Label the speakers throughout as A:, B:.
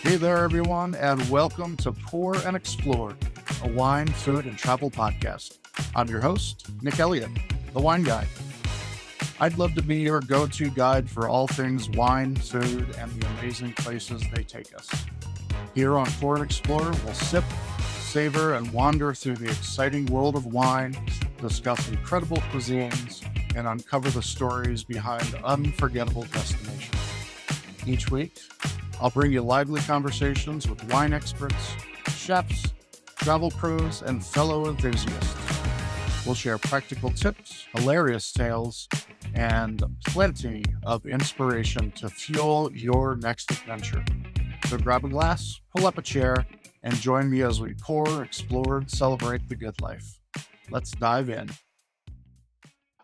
A: Hey there, everyone, and welcome to Pour and Explore, a wine, food, and travel podcast. I'm your host, Nick Elliott, the wine guy. I'd love to be your go-to guide for all things wine, food, and the amazing places they take us. Here on Pour and Explore, we'll sip, savor, and wander through the exciting world of wine, discuss incredible cuisines, and uncover the stories behind unforgettable destinations. Each week, I'll bring you lively conversations with wine experts, chefs, travel pros, and fellow enthusiasts. We'll share practical tips, hilarious tales, and plenty of inspiration to fuel your next adventure. So grab a glass, pull up a chair, and join me as we pour, explore, and celebrate the good life. Let's dive in.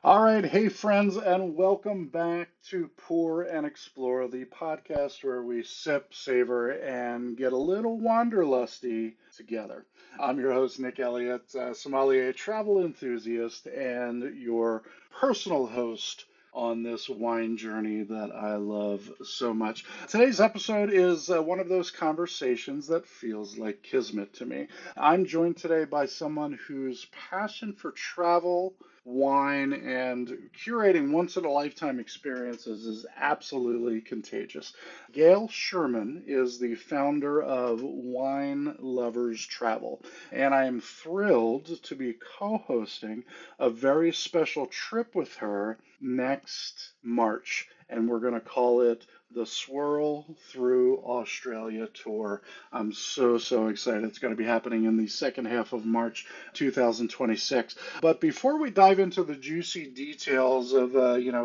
A: All right, hey friends, and welcome back to Pour and Explore, the podcast where we sip, savor, and get a little wanderlusty together. I'm your host, Nick Elliott, sommelier travel enthusiast, and your personal host on this wine journey that I love so much. Today's episode is one of those conversations that feels like kismet to me. I'm joined today by someone whose passion for travel, wine, and curating once-in-a-lifetime experiences is absolutely contagious. Gail Sherman is the founder of Wine Lovers Travel, and I am thrilled to be co-hosting a very special trip with her next March, and we're going to call it the Swirl Through Australia tour. I'm so excited. It's going to be happening in the second half of March 2026. But before we dive into the juicy details of,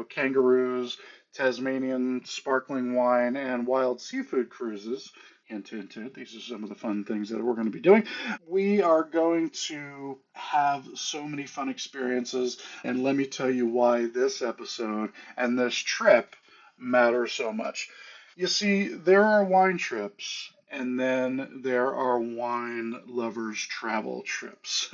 A: kangaroos, Tasmanian sparkling wine, and wild seafood cruises, hint, hint, hint, these are some of the fun things that we're going to be doing. We are going to have so many fun experiences, and let me tell you why this episode and this trip matter so much. You see, there are wine trips, and then there are wine lovers travel trips.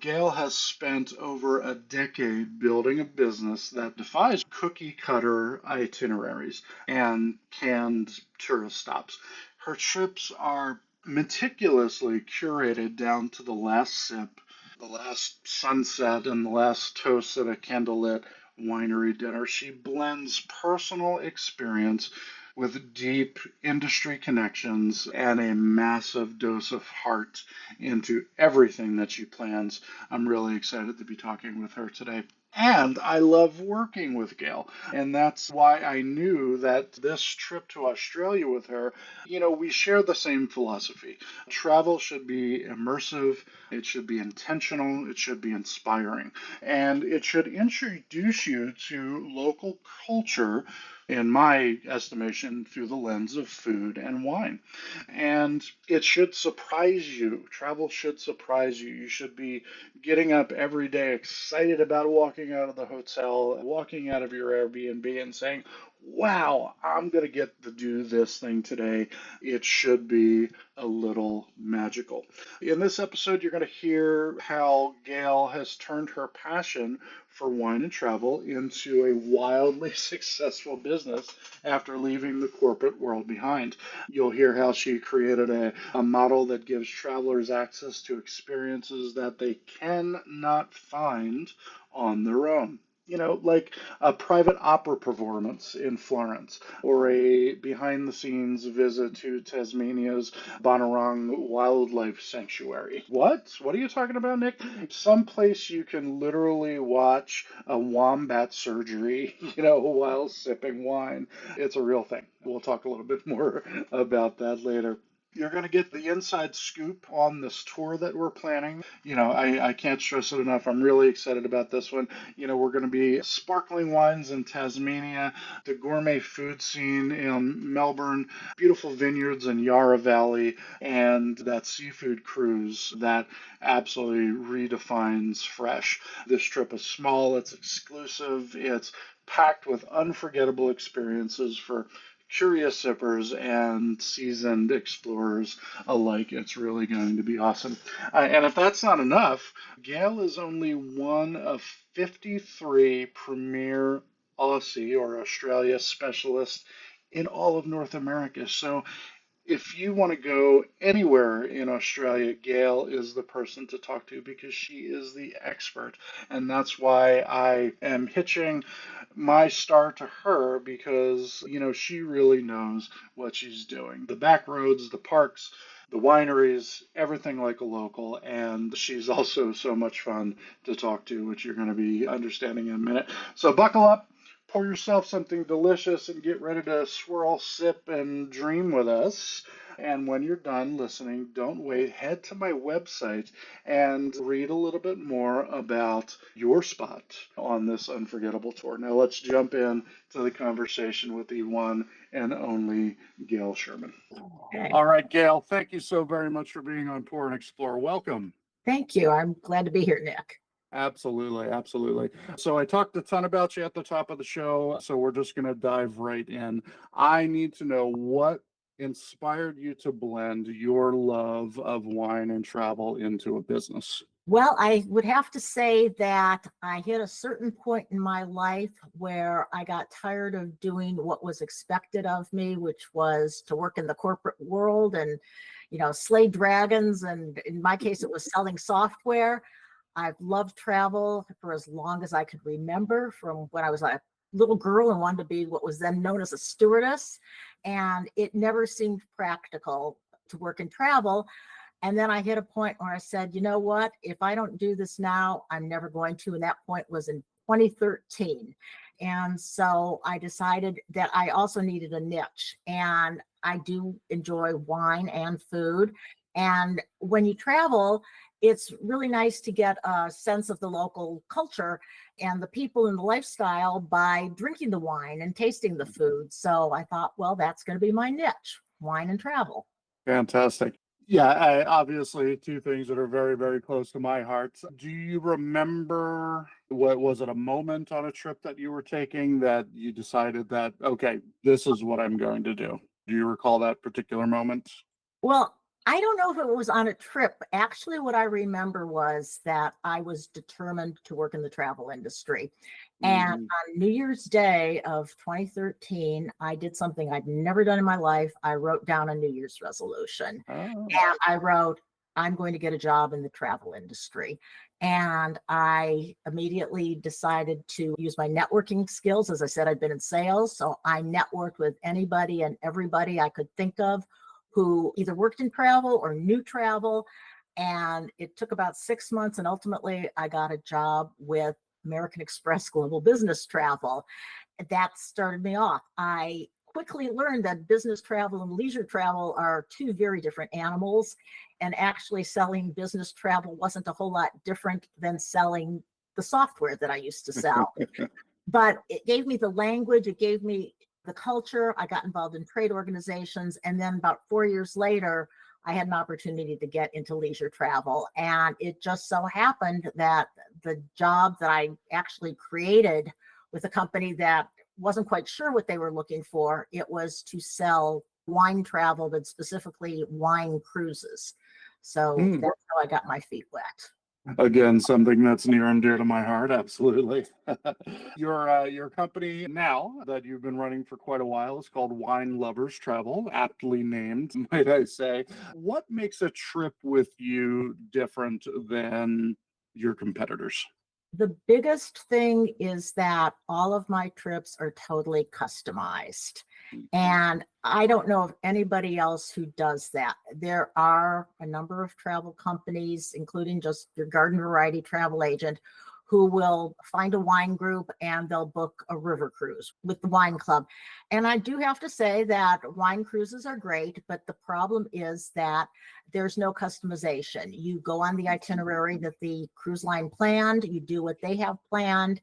A: Gail has spent over a decade building a business that defies cookie cutter itineraries and canned tourist stops. Her trips are meticulously curated down to the last sip, the last sunset, and the last toast at a candlelit winery dinner. She blends personal experience with deep industry connections and a massive dose of heart into everything that she plans. I'm really excited to be talking with her today. And I love working with Gail. And that's why I knew that this trip to Australia with her, we share the same philosophy. Travel should be immersive, it should be intentional, it should be inspiring, and it should introduce you to local culture, in my estimation, through the lens of food and wine. And it should surprise you. Travel should surprise you. You should be getting up every day excited about walking out of the hotel, walking out of your Airbnb and saying, wow, I'm going to get to do this thing today. It should be a little magical. In this episode, you're going to hear how Gail has turned her passion for wine and travel into a wildly successful business after leaving the corporate world behind. You'll hear how she created a model that gives travelers access to experiences that they cannot find on their own. Like a private opera performance in Florence, or a behind the scenes visit to Tasmania's Bonarong Wildlife Sanctuary. What? What are you talking about, Nick? Someplace you can literally watch a wombat surgery, while sipping wine. It's a real thing. We'll talk a little bit more about that later. You're going to get the inside scoop on this tour that we're planning. I can't stress it enough. I'm really excited about this one. We're going to be sparkling wines in Tasmania, the gourmet food scene in Melbourne, beautiful vineyards in Yarra Valley, and that seafood cruise that absolutely redefines fresh. This trip is small, it's exclusive, it's packed with unforgettable experiences for curious sippers and seasoned explorers alike. It's really going to be awesome. And if that's not enough, Gail is only one of 53 premier Aussie or Australia specialists in all of North America. So If you want to go anywhere in Australia, Gail is the person to talk to because she is the expert. And that's why I am hitching my star to her because, she really knows what she's doing. The back roads, the parks, the wineries, everything like a local. And she's also so much fun to talk to, which you're going to be understanding in a minute. So buckle up. Pour yourself something delicious and get ready to swirl, sip, and dream with us. And when you're done listening, don't wait. Head to my website and read a little bit more about your spot on this unforgettable tour. Now, let's jump in to the conversation with the one and only Gail Sherman.
B: Okay.
A: All right, Gail, thank you so very much for being on Pour and Explore. Welcome.
B: Thank you. I'm glad to be here, Nick.
A: Absolutely, absolutely. So I talked a ton about you at the top of the show, so we're just going to dive right in. I need to know what inspired you to blend your love of wine and travel into a business.
B: Well, I would have to say that I hit a certain point in my life where I got tired of doing what was expected of me, which was to work in the corporate world and, slay dragons. And in my case, it was selling software. I've loved travel for as long as I could remember, from when I was a little girl and wanted to be what was then known as a stewardess. And it never seemed practical to work in travel. And then I hit a point where I said, you know what, if I don't do this now, I'm never going to. And that point was in 2013. And so I decided that I also needed a niche. And I do enjoy wine and food. And when you travel, it's really nice to get a sense of the local culture and the people and the lifestyle by drinking the wine and tasting the food. So I thought, well, that's going to be my niche, wine and travel.
A: Fantastic. Yeah, obviously two things that are very, very close to my heart. Do you remember, what was it, a moment on a trip that you were taking that you decided that, okay, this is what I'm going to do? Do you recall that particular moment?
B: Well, I don't know if it was on a trip. Actually, what I remember was that I was determined to work in the travel industry. And on New Year's Day of 2013, I did something I'd never done in my life. I wrote down a New Year's resolution.
A: Oh.
B: And I wrote, I'm going to get a job in the travel industry. And I immediately decided to use my networking skills. As I said, I'd been in sales. So I networked with anybody and everybody I could think of who either worked in travel or knew travel. And it took about 6 months. And ultimately, I got a job with American Express Global Business Travel. That started me off. I quickly learned that business travel and leisure travel are two very different animals. And actually, selling business travel wasn't a whole lot different than selling the software that I used to sell. But it gave me the language, it gave me the culture. I got involved in trade organizations. And then about 4 years later, I had an opportunity to get into leisure travel. And it just so happened that the job that I actually created with a company that wasn't quite sure what they were looking for, it was to sell wine travel, but specifically wine cruises. So that's how I got my feet wet.
A: Again, something that's near and dear to my heart. Absolutely. Your company now that you've been running for quite a while is called Wine Lovers Travel, aptly named, might I say. What makes a trip with you different than your competitors?
B: The biggest thing is that all of my trips are totally customized. And I don't know of anybody else who does that. There are a number of travel companies, including just your garden variety travel agent, who will find a wine group and they'll book a river cruise with the wine club. And I do have to say that wine cruises are great, but the problem is that there's no customization. You go on the itinerary that the cruise line planned, you do what they have planned,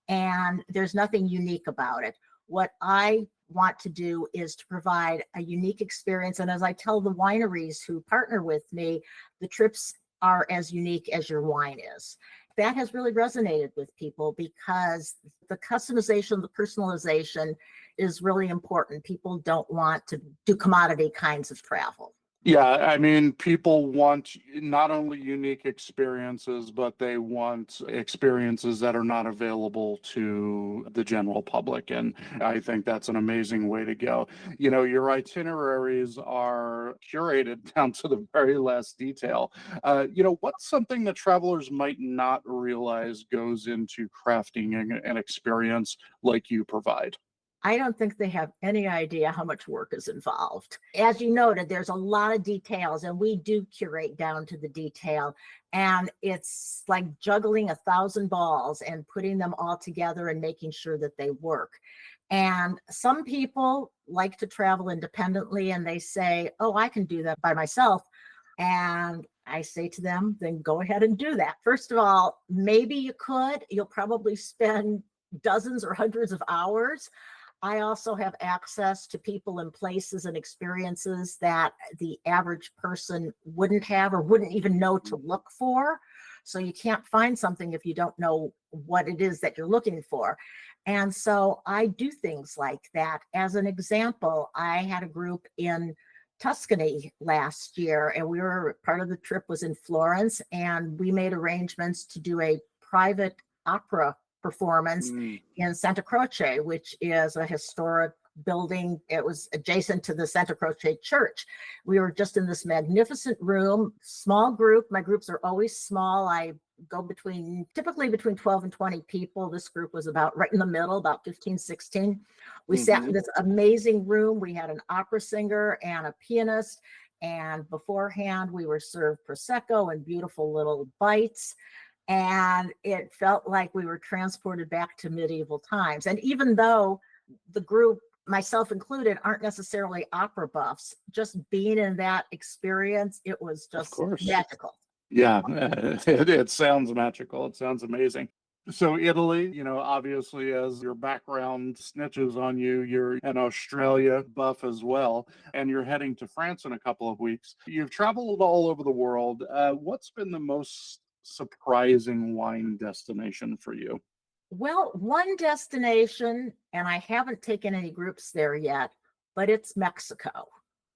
B: and there's nothing unique about it. What I want to do is to provide a unique experience. And as I tell the wineries who partner with me, the trips are as unique as your wine is. That has really resonated with people because the customization, the personalization is really important. People don't want to do commodity kinds of travel.
A: Yeah, I mean, people want not only unique experiences, but they want experiences that are not available to the general public. And I think that's an amazing way to go. You know, your itineraries are curated down to the very last detail. What's something that travelers might not realize goes into crafting an experience like you provide?
B: I don't think they have any idea how much work is involved. As you noted, there's a lot of details, and we do curate down to the detail. And it's like juggling 1,000 balls and putting them all together and making sure that they work. And some people like to travel independently and they say, oh, I can do that by myself. And I say to them, then go ahead and do that. First of all, maybe you could. You'll probably spend dozens or hundreds of hours. I also have access to people and places and experiences that the average person wouldn't have or wouldn't even know to look for. So you can't find something if you don't know what it is that you're looking for. And so I do things like that. As an example, I had a group in Tuscany last year, and part of the trip was in Florence, and we made arrangements to do a private opera performance in Santa Croce, which is a historic building. It was adjacent to the Santa Croce church. We were just in this magnificent room, small group. My groups are always small. I go typically between 12 and 20 people. This group was about right in the middle, about 15, 16. We sat in this amazing room. We had an opera singer and a pianist. And beforehand, we were served Prosecco and beautiful little bites. And it felt like we were transported back to medieval times. And even though the group, myself included, aren't necessarily opera buffs, just being in that experience, it was just magical.
A: Yeah, it sounds magical. It sounds amazing. So Italy, obviously as your background snitches on you, you're an Australia buff as well, and you're heading to France in a couple of weeks. You've traveled all over the world. What's been the most surprising wine destination for you?
B: Well, one destination, and I haven't taken any groups there yet, but it's Mexico.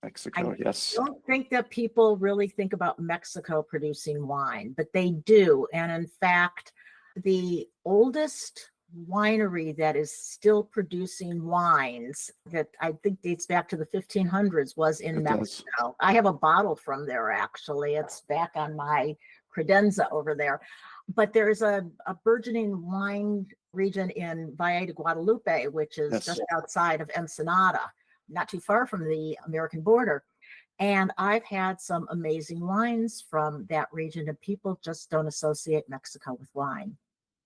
A: Mexico, yes.
B: I don't think that people really think about Mexico producing wine, but they do. And in fact, the oldest winery that is still producing wines that I think dates back to the 1500s was in Mexico. I have a bottle from there, actually. It's back on my credenza over there. But there's a burgeoning wine region in Valle de Guadalupe, which is just outside of Ensenada, not too far from the American border. And I've had some amazing wines from that region, and people just don't associate Mexico with wine.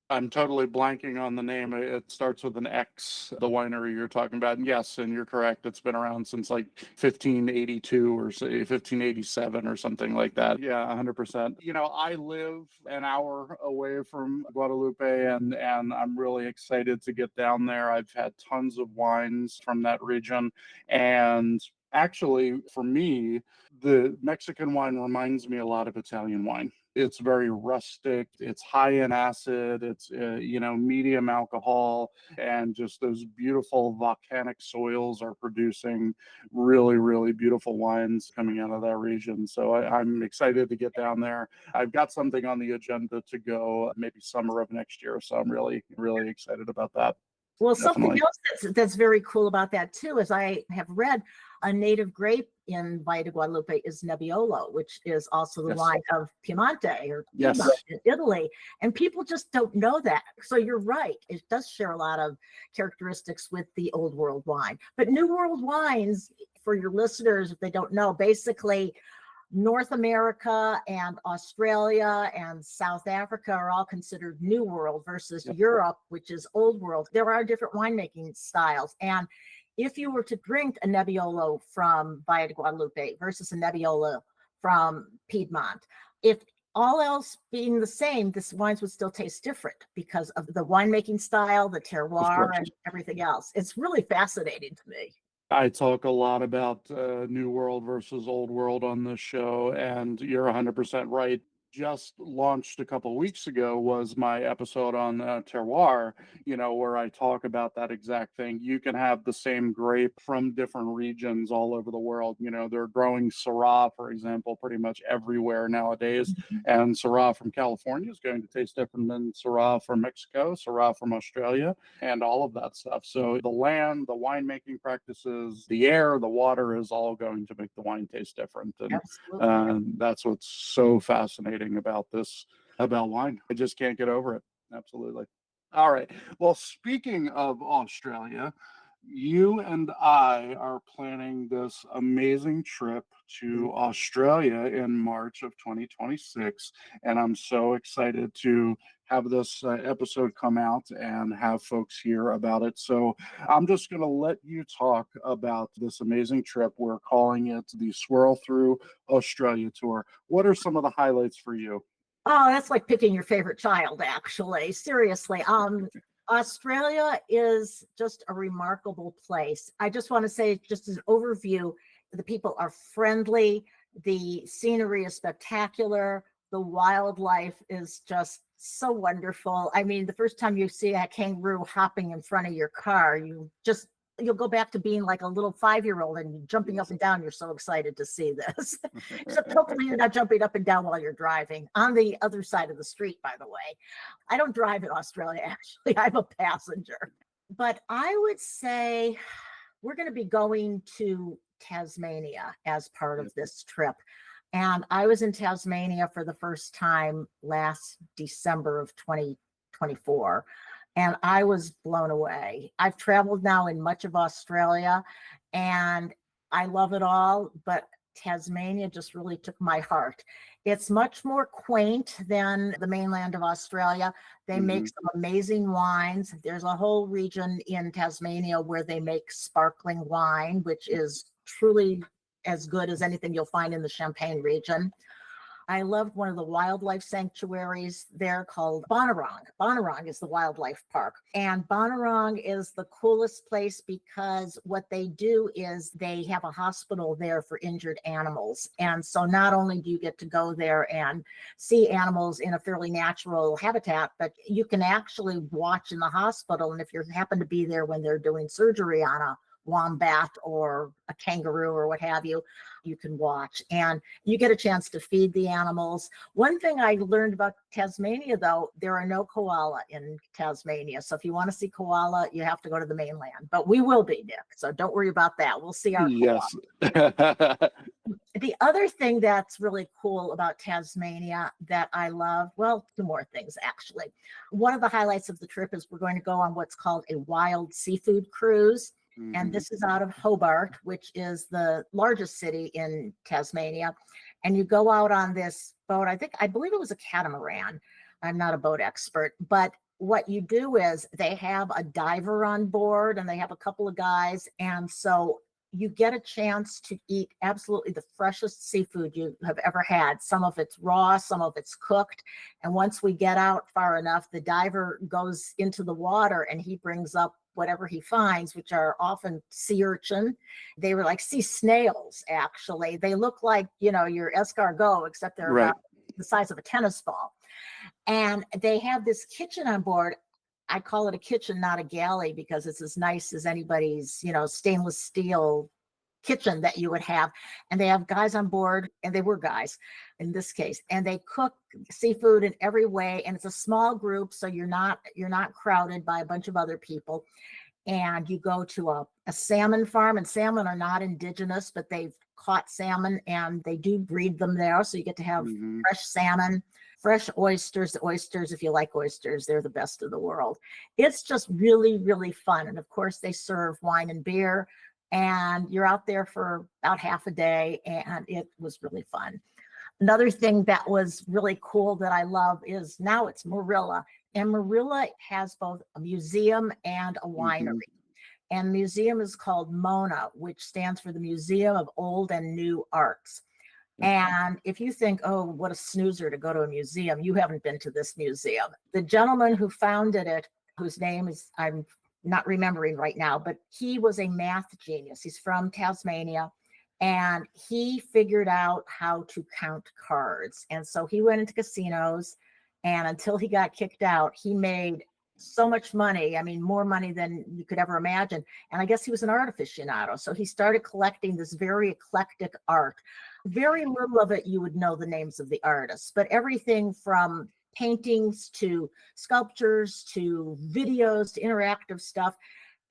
A: I'm totally blanking on the name. It starts with an X, the winery you're talking about. And yes, and you're correct. It's been around since like 1582 or say 1587 or something like that. Yeah, 100%. I live an hour away from Guadalupe, and I'm really excited to get down there. I've had tons of wines from that region. And actually, for me, the Mexican wine reminds me a lot of Italian wine. It's very rustic. It's high in acid. It's medium alcohol, and just those beautiful volcanic soils are producing really, really beautiful wines coming out of that region. So I'm excited to get down there. I've got something on the agenda to go maybe summer of next year, so I'm really, really excited about that.
B: Well, something else that's very cool about that too is I have read a native grape in Valle de Guadalupe is Nebbiolo, which is also the wine of Piemonte or Piedmont in Italy. And people just don't know that. So you're right. It does share a lot of characteristics with the Old World wine. But New World wines, for your listeners, if they don't know, basically North America and Australia and South Africa are all considered New World versus Europe, which is Old World. There are different winemaking styles. And if you were to drink a Nebbiolo from Valle de Guadalupe versus a Nebbiolo from Piedmont, if all else being the same, this wines would still taste different because of the winemaking style, the terroir, and everything else. It's really fascinating to me.
A: I talk a lot about New World versus Old World on this show, and you're 100% right. just launched a couple of weeks ago was my episode on terroir, where I talk about that exact thing. You can have the same grape from different regions all over the world. They're growing Syrah, for example, pretty much everywhere nowadays. And Syrah from California is going to taste different than Syrah from Mexico, Syrah from Australia, and all of that stuff. So the land, the winemaking practices, the air, the water is all going to make the wine taste different. And
B: Absolutely.
A: that's what's so fascinating about wine. I just can't get over it. Absolutely. All right. Well, speaking of Australia, you and I are planning this amazing trip to Australia in March of 2026. And I'm so excited to have this episode come out and have folks hear about it. So I'm just going to let you talk about this amazing trip. We're calling it the Swirl Through Australia Tour. What are some of the highlights for you?
B: Oh, that's like picking your favorite child, actually. Seriously. Australia is just a remarkable place. I just want to say, just as an overview, the people are friendly, the scenery is spectacular, the wildlife is just so wonderful. I mean, the first time you see a kangaroo hopping in front of your car, you'll go back to being like a little 5-year-old and jumping up and down. You're so excited to see this. Except hopefully you're not jumping up and down while you're driving on the other side of the street, by the way. I don't drive in Australia, actually. I'm a passenger. But I would say we're going to be going to Tasmania as part of this trip. And I was in Tasmania for the first time last December of 2024. And I was blown away. I've traveled now in much of Australia and I love it all, but Tasmania just really took my heart. It's much more quaint than the mainland of Australia. They make some amazing wines. There's a whole region in Tasmania where they make sparkling wine, which is truly as good as anything you'll find in the Champagne region. I loved one of the wildlife sanctuaries there called Bonarong. Bonarong is the wildlife park. And Bonarong is the coolest place because what they do is they have a hospital there for injured animals. And so not only do you get to go there and see animals in a fairly natural habitat, but you can actually watch in the hospital. And if you happen to be there when they're doing surgery on a wombat or a kangaroo or what have you, you can watch and you get a chance to feed the animals. One thing I learned about Tasmania, though, there are no koala in Tasmania. So if you want to see koala, you have to go to the mainland, but we will be, Nick. So don't worry about that. We'll see our koala.
A: Yes.
B: The other thing that's really cool about Tasmania that I love, well, two more things, actually. One of the highlights of the trip is we're going to go on what's called a wild seafood cruise. And this is out of Hobart, which is the largest city in Tasmania. And you go out on this boat. I believe it was a catamaran. I'm not a boat expert, but what you do is they have a diver on board and they have a couple of guys. And so you get a chance to eat absolutely the freshest seafood you have ever had. Some of it's raw, some of it's cooked. And once we get out far enough, the diver goes into the water and he brings up whatever he finds, which are often sea urchin. They were like sea snails, actually. They look like, your escargot, except they're about the size of a tennis ball. And they have this kitchen on board. I call it a kitchen, not a galley, because it's as nice as anybody's, stainless steel kitchen that you would have. And they have guys on board, and they were guys in this case, and they cook seafood in every way. And it's a small group, so you're not crowded by a bunch of other people. And you go to a salmon farm, and salmon are not indigenous, but they've caught salmon and they do breed them there. So you get to have fresh salmon, fresh oysters. The oysters, if you like oysters, they're the best of the world. It's just really, really fun. And of course, they serve wine and beer. And you're out there for about half a day, and it was really fun. Another thing that was really cool that I love is now it's Marilla. And Marilla has both a museum and a winery. And the museum is called MONA, which stands for the Museum of Old and New Arts. And if you think, oh, what a snoozer to go to a museum, you haven't been to this museum. The gentleman who founded it, whose name is, I'm not remembering right now, but he was a math genius. He's from Tasmania. And he figured out how to count cards. And so he went into casinos, and until he got kicked out, he made so much money. I mean, more money than you could ever imagine. And I guess he was an art aficionado. So he started collecting this very eclectic art. Very little of it you would know the names of the artists, but everything from paintings to sculptures to videos to interactive stuff.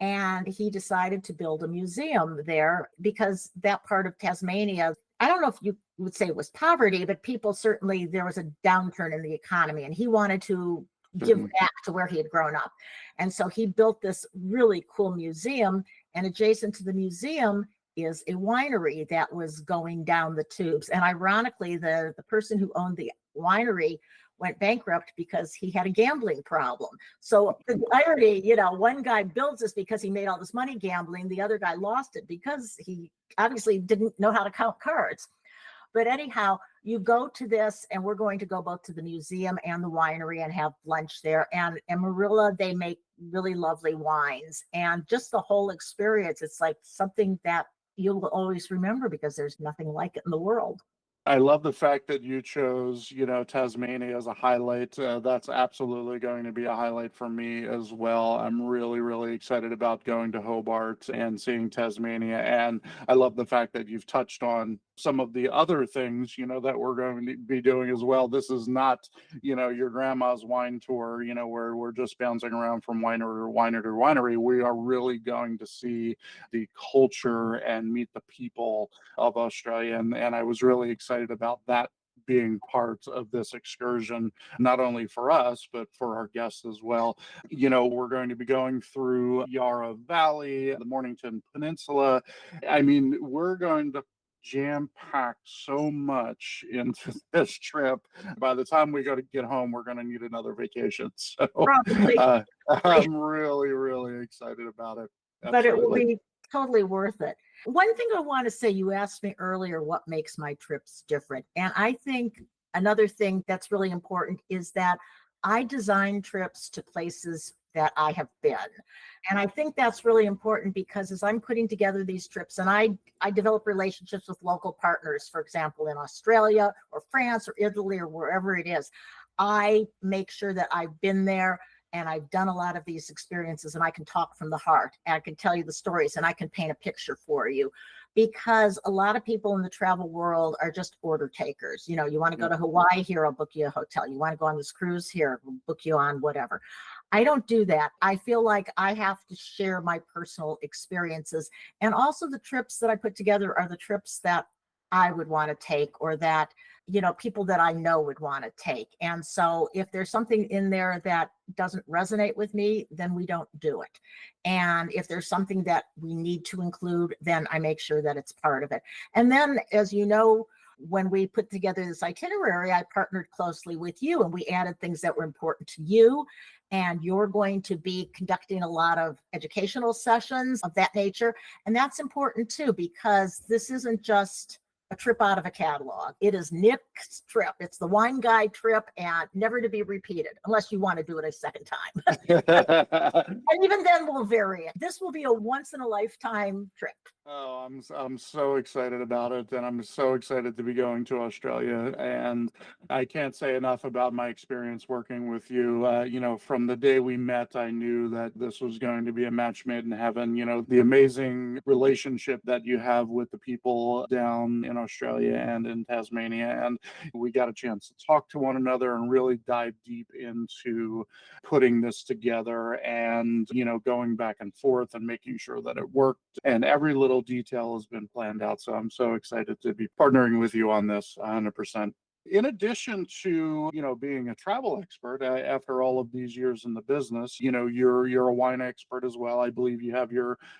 B: And he decided to build a museum there because that part of Tasmania, I don't know if you would say it was poverty, but people certainly, there was a downturn in the economy, and he wanted to give back to where he had grown up. And so he built this really cool museum, and adjacent to the museum is a winery that was going down the tubes. And ironically, the person who owned the winery went bankrupt because he had a gambling problem. So the irony, one guy builds this because he made all this money gambling. The other guy lost it because he obviously didn't know how to count cards. But anyhow, you go to this, and we're going to go both to the museum and the winery and have lunch there. And in Marilla, they make really lovely wines. And just the whole experience, it's like something that you'll always remember because there's nothing like it in the world.
A: I love the fact that you chose, Tasmania as a highlight. That's absolutely going to be a highlight for me as well. I'm really, really excited about going to Hobart and seeing Tasmania. And I love the fact that you've touched on some of the other things, that we're going to be doing as well. This is not, your grandma's wine tour, where we're just bouncing around from winery to winery to winery. We are really going to see the culture and meet the people of Australia. And I was really excited about that being part of this excursion, not only for us, but for our guests as well. We're going to be going through Yarra Valley, the Mornington Peninsula. I mean, we're going to jam-pack so much into this trip. By the time we get home, we're going to need another vacation. So I'm really, really excited about it.
B: Absolutely. But it will be totally worth it. One thing I want to say, you asked me earlier what makes my trips different. And I think another thing that's really important is that I design trips to places that I have been. And I think that's really important because as I'm putting together these trips, and I develop relationships with local partners, for example, in Australia or France or Italy or wherever it is, I make sure that I've been there and I've done a lot of these experiences, and I can talk from the heart, and I can tell you the stories, and I can paint a picture for you. Because a lot of people in the travel world are just order takers. You want to go to Hawaii, here, I'll book you a hotel. You want to go on this cruise, here, we'll book you on whatever. I don't do that. I feel like I have to share my personal experiences. And also the trips that I put together are the trips that I would want to take, or that, people that I know would want to take. And so if there's something in there that doesn't resonate with me, then we don't do it. And if there's something that we need to include, then I make sure that it's part of it. And then, as you know, when we put together this itinerary, I partnered closely with you, and we added things that were important to you. And you're going to be conducting a lot of educational sessions of that nature. And that's important too, because this isn't just a trip out of a catalog. It is Nick's trip. It's the wine guy trip, and never to be repeated unless you want to do it a second time. And even then we'll vary it. This will be a once in a lifetime trip.
A: Oh, I'm so excited about it, and I'm so excited to be going to Australia. And I can't say enough about my experience working with you. From the day we met, I knew that this was going to be a match made in heaven. The amazing relationship that you have with the people down in Australia and in Tasmania, and we got a chance to talk to one another and really dive deep into putting this together, and going back and forth and making sure that it worked, and every little detail has been planned out. So I'm so excited to be partnering with you on this 100%. In addition to, being a travel expert, after all of these years in the business, you're a wine expert as well. I believe you have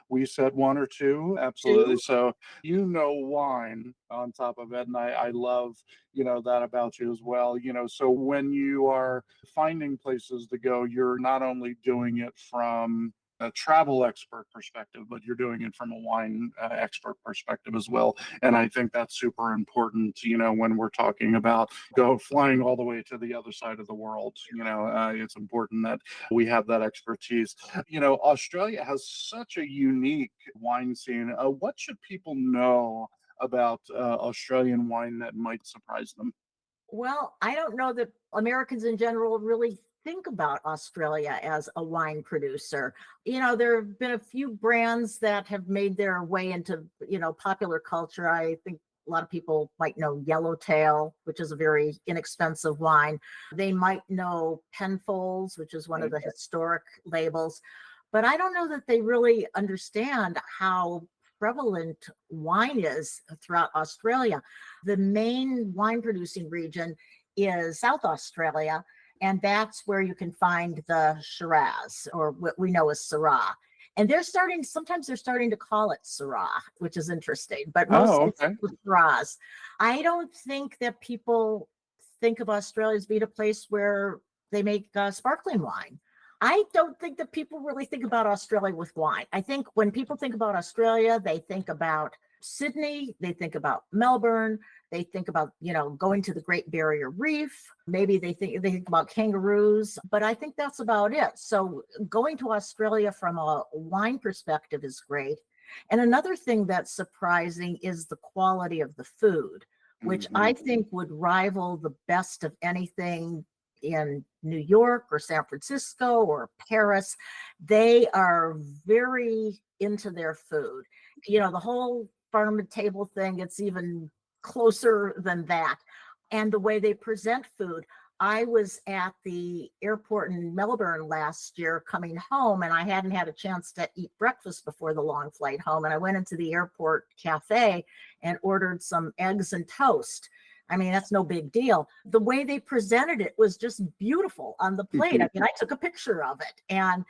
A: we said one or two. Absolutely. So, wine on top of it. And I love, that about you as well. So when you are finding places to go, you're not only doing it from a travel expert perspective, but you're doing it from a wine expert perspective as well. And I think that's super important, when we're talking about flying all the way to the other side of the world. It's important that we have that expertise. Australia has such a unique wine scene. What should people know about Australian wine that might surprise them?
B: Well, I don't know that Americans in general really think about Australia as a wine producer. There have been a few brands that have made their way into, popular culture. I think a lot of people might know Yellowtail, which is a very inexpensive wine. They might know Penfolds, which is one of the historic labels. But I don't know that they really understand how prevalent wine is throughout Australia. The main wine producing region is South Australia, and that's where you can find the Shiraz, or what we know as Syrah. And sometimes they're starting to call it Syrah, which is interesting, but mostly it's Shiraz. I don't think that people think of Australia as being a place where they make sparkling wine. I don't think that people really think about Australia with wine. I think when people think about Australia, they think about Sydney, they think about Melbourne, they think about, going to the Great Barrier Reef. Maybe they think about kangaroos, but I think that's about it. So going to Australia from a wine perspective is great. And another thing that's surprising is the quality of the food, which I think would rival the best of anything in New York or San Francisco or Paris. They are very into their food. The whole farm to table thing, it's even closer than that. And the way they present food. I was at the airport in Melbourne last year coming home, and I hadn't had a chance to eat breakfast before the long flight home. And I went into the airport cafe and ordered some eggs and toast. I mean, that's no big deal. The way they presented it was just beautiful on the plate. I mean, I took a picture of it, and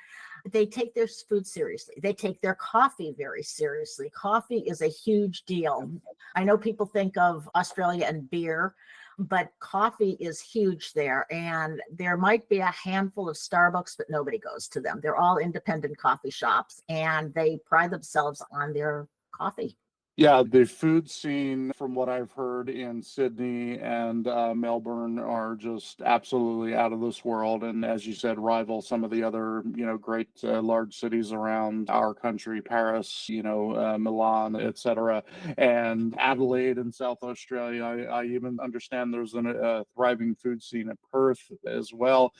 B: they take their food seriously. They take their coffee very seriously. Coffee is a huge deal. I know people think of Australia and beer, but coffee is huge there. And there might be a handful of Starbucks, but nobody goes to them. They're all independent coffee shops, and they pride themselves on their coffee.
A: Yeah, the food scene, from what I've heard in Sydney and Melbourne, are just absolutely out of this world. And as you said, rival some of the other, great large cities around our country, Paris, Milan, etc. And Adelaide in South Australia. I even understand there's a thriving food scene at Perth as well.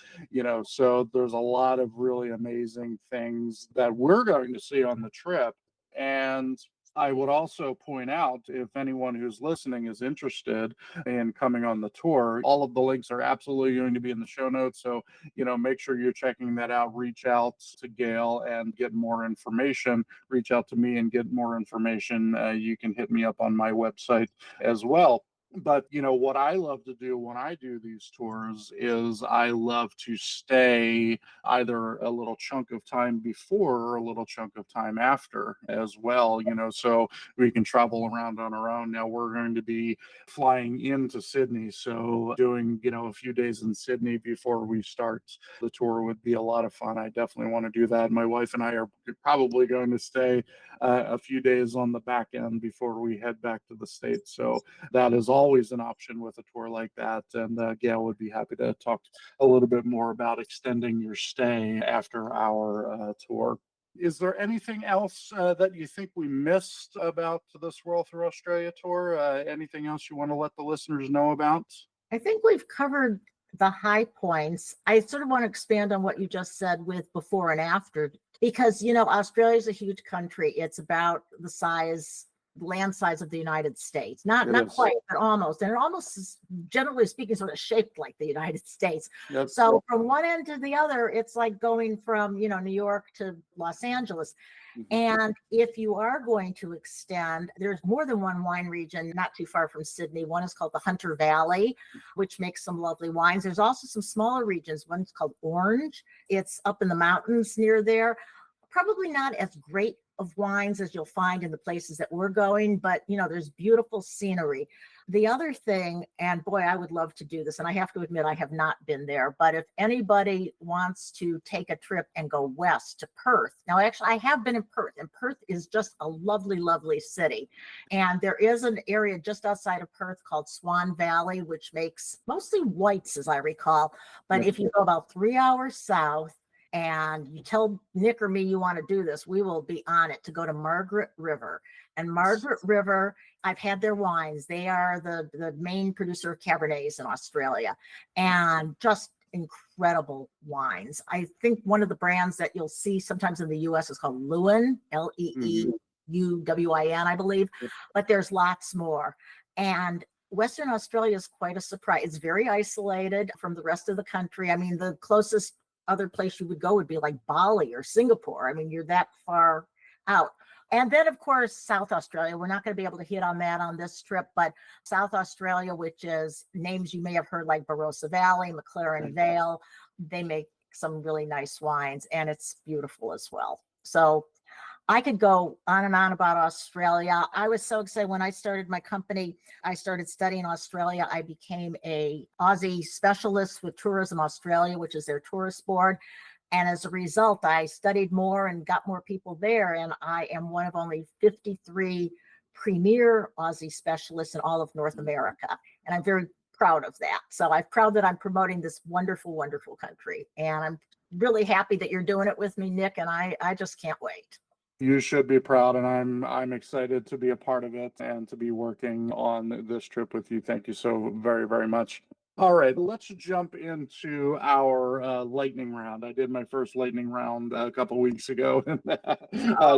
A: So there's a lot of really amazing things that we're going to see on the trip. And I would also point out, if anyone who's listening is interested in coming on the tour, all of the links are absolutely going to be in the show notes. So, make sure you're checking that out. Reach out to Gail and get more information. Reach out to me and get more information. You can hit me up on my website as well. But, what I love to do when I do these tours is I love to stay either a little chunk of time before or a little chunk of time after as well, so we can travel around on our own. Now we're going to be flying into Sydney, so doing, a few days in Sydney before we start the tour would be a lot of fun. I definitely want to do that. My wife and I are probably going to stay a few days on the back end before we head back to the States. So that is always an option with a tour like that. And Gail would be happy to talk a little bit more about extending your stay after our tour. Is there anything else that you think we missed about the Swirl Through Australia tour? Anything else you want to let the listeners know about?
B: I think we've covered the high points. I sort of want to expand on what you just said with before and after, because, Australia is a huge country. It's about the land size of the United States. Not quite, but almost. And it almost is, generally speaking, sort of shaped like the United States.
A: Yep.
B: So from one end to the other, it's like going from, New York to Los Angeles. And if you are going to extend, there's more than one wine region not too far from Sydney. One is called the Hunter Valley, which makes some lovely wines. There's also some smaller regions. One's called Orange. It's up in the mountains near there. Probably not as great of wines as you'll find in the places that we're going, but there's beautiful scenery. The other thing, and boy, I would love to do this, and I have to admit I have not been there, but if anybody wants to take a trip and go west to Perth, now actually I have been in Perth, and Perth is just a lovely, lovely city. And there is an area just outside of Perth called Swan Valley, which makes mostly whites, as I recall. But if you go about 3 hours south, and you tell Nick or me you want to do this, we will be on it to go to Margaret River. And Margaret River, I've had their wines. They are the main producer of Cabernets in Australia, and just incredible wines. I think one of the brands that you'll see sometimes in the US is called Lewin, Leuwin, I believe, but there's lots more. And Western Australia is quite a surprise. It's very isolated from the rest of the country. I mean, the closest other place you would go would be like Bali or Singapore. I mean, you're that far out. And then, of course, South Australia. We're not going to be able to hit on that on this trip, but South Australia, which is names you may have heard like Barossa Valley, McLaren Vale, they make some really nice wines, and it's beautiful as well. So I could go on and on about Australia. I was so excited when I started my company. I started studying Australia. I became a Aussie specialist with Tourism Australia, which is their tourist board. And as a result, I studied more and got more people there. And I am one of only 53 premier Aussie specialists in all of North America. And I'm very proud of that. So I'm proud that I'm promoting this wonderful, wonderful country. And I'm really happy that you're doing it with me, Nick. And I just can't wait.
A: You should be proud, and I'm excited to be a part of it and to be working on this trip with you. Thank you so very, very much. All right, let's jump into our lightning round. I did my first lightning round a couple weeks ago.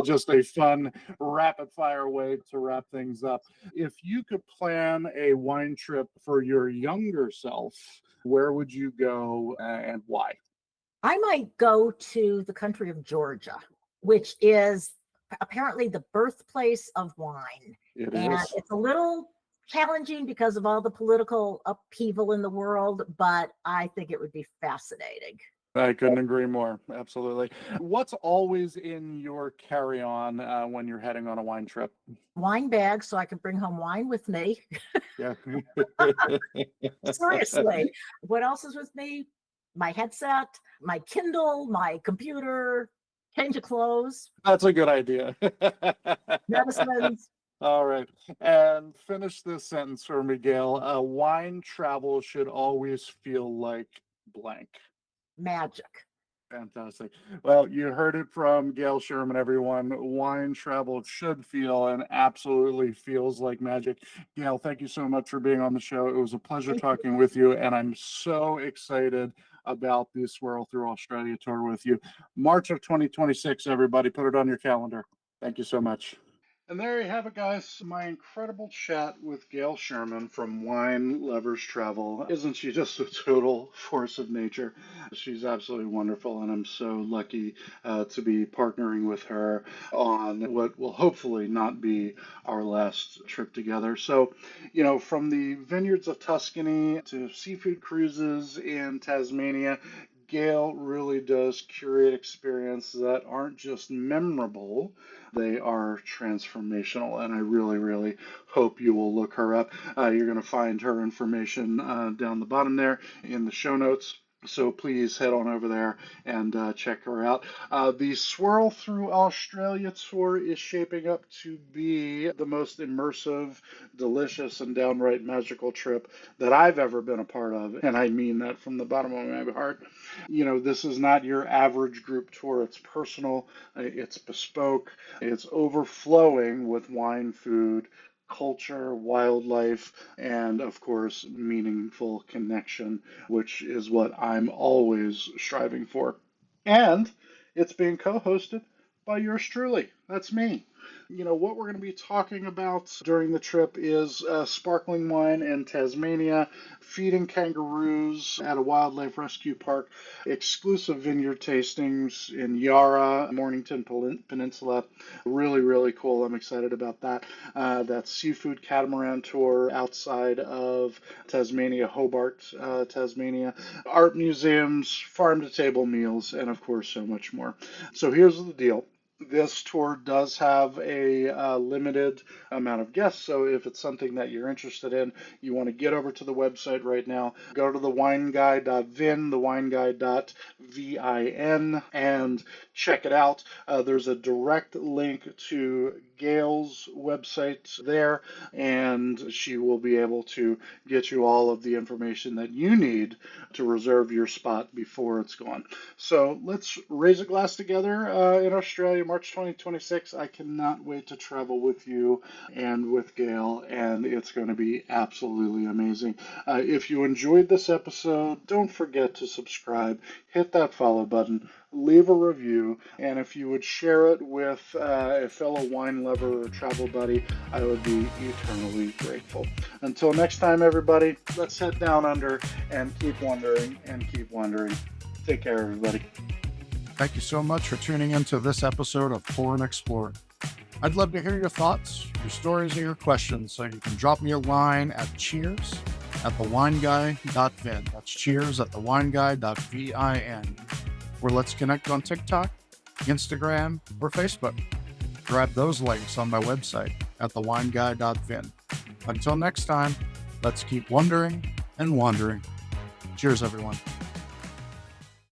A: Just a fun rapid fire way to wrap things up. If you could plan a wine trip for your younger self, where would you go and why?
B: I might go to the country of Georgia, which is apparently the birthplace of wine. It's a little challenging because of all the political upheaval in the world, but I think it would be fascinating.
A: I couldn't agree more. Absolutely. What's always in your carry-on when you're heading on a wine trip?
B: Wine bags, so I can bring home wine with me.
A: Yeah.
B: Seriously. What else is with me? My headset, my Kindle, my computer, change of clothes.
A: That's a good idea.
B: Medicines.
A: All right. And finish this sentence for me, Gail. Wine travel should always feel like blank.
B: Magic.
A: Fantastic. Well, you heard it from Gail Sherman, everyone. Wine travel should feel and absolutely feels like magic. Gail, thank you so much for being on the show. It was a pleasure talking with you, and I'm so excited about the Swirl Through Australia tour with you. March of 2026, everybody. Put it on your calendar. Thank you so much. And there you have it, guys. My incredible chat with Gail Sherman from Wine Lovers Travel. Isn't she just a total force of nature? She's absolutely wonderful, and I'm so lucky to be partnering with her on what will hopefully not be our last trip together. So, from the vineyards of Tuscany to seafood cruises in Tasmania, Gail really does curate experiences that aren't just memorable, they are transformational. And I really, really hope you will look her up. You're going to find her information down the bottom there in the show notes. So please head on over there and check her out. The Swirl Through Australia tour is shaping up to be the most immersive, delicious, and downright magical trip that I've ever been a part of. And I mean that from the bottom of my heart. This is not your average group tour. It's personal, it's bespoke, it's overflowing with wine, food, culture, wildlife, and of course, meaningful connection, which is what I'm always striving for. And it's being co hosted by yours truly. That's me. What we're going to be talking about during the trip is sparkling wine in Tasmania, feeding kangaroos at a wildlife rescue park, exclusive vineyard tastings in Yarra, Mornington Peninsula. Really, really cool. I'm excited about that. That seafood catamaran tour outside of Tasmania, Hobart, Tasmania, art museums, farm to table meals, and of course, so much more. So here's the deal. This tour does have a limited amount of guests, so if it's something that you're interested in, you want to get over to the website right now. Go to thewineguy.vin, thewineguy.vin, and check it out. There's a direct link to Gail's website there, and she will be able to get you all of the information that you need to reserve your spot before it's gone. So let's raise a glass together in Australia, March 2026. I cannot wait to travel with you and with Gail, and it's going to be absolutely amazing. If you enjoyed this episode, don't forget to subscribe, hit that follow button, leave a review, and if you would share it with a fellow wine lover or travel buddy, I would be eternally grateful. Until next time, everybody, let's head down under and keep wondering and keep wondering. Take care, everybody. Thank you so much for tuning into this episode of Pour and Explore. I'd love to hear your thoughts, your stories, and your questions, so you can drop me a line at cheers@thewineguy.vin. That's cheers@thewineguy.vin. Or let's connect on TikTok, Instagram, or Facebook. Grab those links on my website at thewineguy.vin. Until next time, let's keep wondering and wandering. Cheers, everyone.